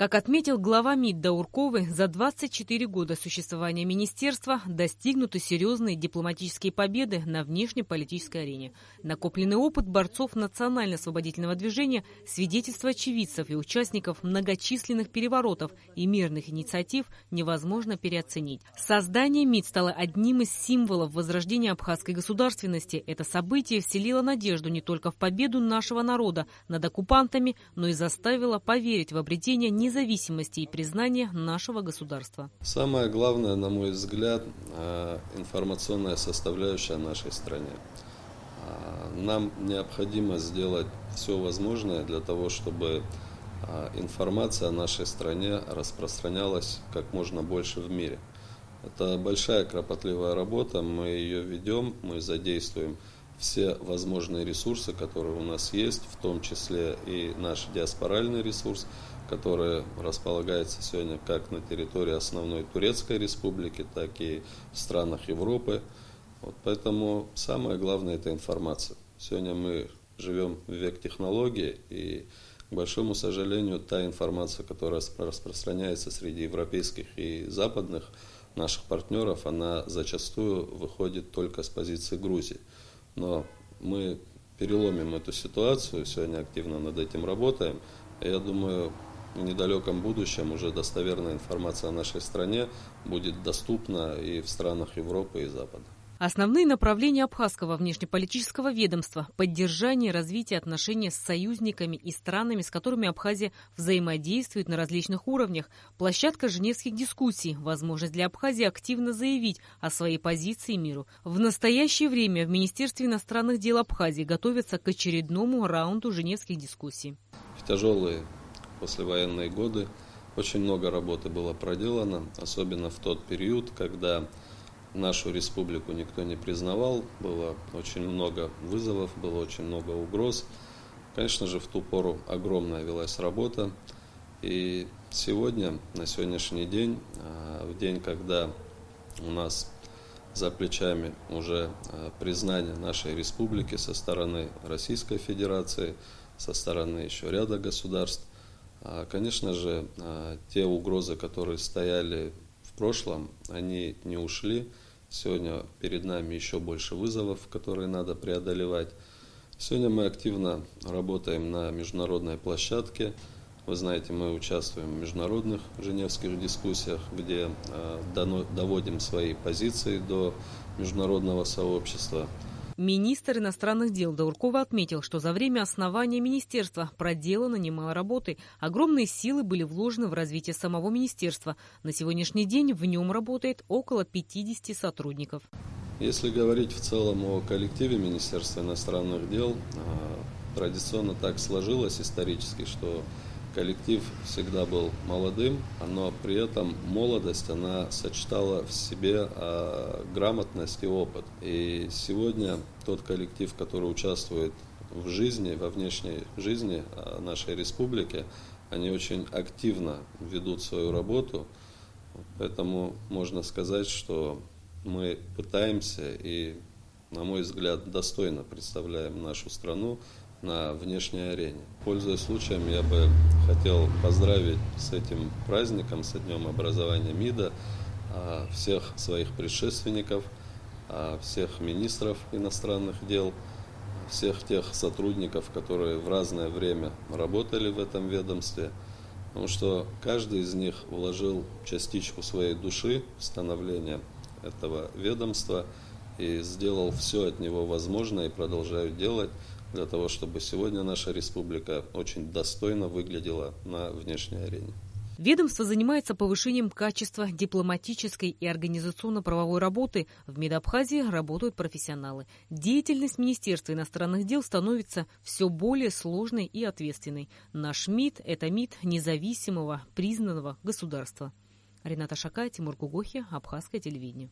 Как отметил глава МИД Даурковы, за 24 года существования министерства достигнуты серьезные дипломатические победы на внешнеполитической арене. Накопленный опыт борцов национально-освободительного движения, свидетельства очевидцев и участников многочисленных переворотов и мирных инициатив невозможно переоценить. Создание МИД стало одним из символов возрождения абхазской государственности. Это событие вселило надежду не только в победу нашего народа над оккупантами, но и заставило поверить в обретение независимости и признания нашего государства. Самое главное, на мой взгляд, информационная составляющая нашей стране. Нам необходимо сделать все возможное для того, чтобы информация о нашей стране распространялась как можно больше в мире. Это большая кропотливая работа, мы ее ведем, мы задействуем все возможные ресурсы, которые у нас есть, в том числе и наш диаспоральный ресурс, который располагается сегодня как на территории основной Турецкой республики, так и в странах Европы. Поэтому самое главное – это информация. Сегодня мы живем в век технологий, и, к большому сожалению, та информация, которая распространяется среди европейских и западных наших партнеров, она зачастую выходит только с позиции Грузии. Но мы переломим эту ситуацию, сегодня активно над этим работаем. Я думаю, в недалеком будущем уже достоверная информация о нашей стране будет доступна и в странах Европы и Запада. Основные направления абхазского внешнеполитического ведомства – поддержание и развитие отношений с союзниками и странами, с которыми Абхазия взаимодействует на различных уровнях, площадка женевских дискуссий, возможность для Абхазии активно заявить о своей позиции миру. В настоящее время в Министерстве иностранных дел Абхазии готовятся к очередному раунду женевских дискуссий. В тяжелые послевоенные годы очень много работы было проделано, особенно в тот период, когда нашу республику никто не признавал, было очень много вызовов, было очень много угроз. Конечно же, в ту пору огромная велась работа. И сегодня, на сегодняшний день, в день, когда у нас за плечами уже признание нашей республики со стороны Российской Федерации, со стороны еще ряда государств, конечно же, те угрозы, которые стояли в прошлом, они не ушли. Сегодня перед нами еще больше вызовов, которые надо преодолевать. Сегодня мы активно работаем на международной площадке. Вы знаете, мы участвуем в международных женевских дискуссиях, где доводим свои позиции до международного сообщества. Министр иностранных дел Дауркова отметил, что за время основания министерства проделано немало работы. Огромные силы были вложены в развитие самого министерства. На сегодняшний день в нем работает около 50 сотрудников. Если говорить в целом о коллективе Министерства иностранных дел, традиционно так сложилось исторически, что коллектив всегда был молодым, но при этом молодость, она сочетала в себе грамотность и опыт. И сегодня тот коллектив, который участвует в жизни, во внешней жизни нашей республики, они очень активно ведут свою работу. Поэтому можно сказать, что мы пытаемся и, на мой взгляд, достойно представляем нашу страну на внешней арене. Пользуясь случаем, я бы хотел поздравить с этим праздником, с Днем образования МИДа, всех своих предшественников, всех министров иностранных дел, всех тех сотрудников, которые в разное время работали в этом ведомстве, потому что каждый из них вложил частичку своей души в становление этого ведомства и сделал все от него возможное и продолжают делать для того, чтобы сегодня наша республика очень достойно выглядела на внешней арене. Ведомство занимается повышением качества дипломатической и организационно-правовой работы. В МИД Абхазии работают профессионалы. Деятельность Министерства иностранных дел становится все более сложной и ответственной. Наш МИД – это МИД независимого, признанного государства. Рената Шакай, Тимур Гугохи, Абхазское телевидение.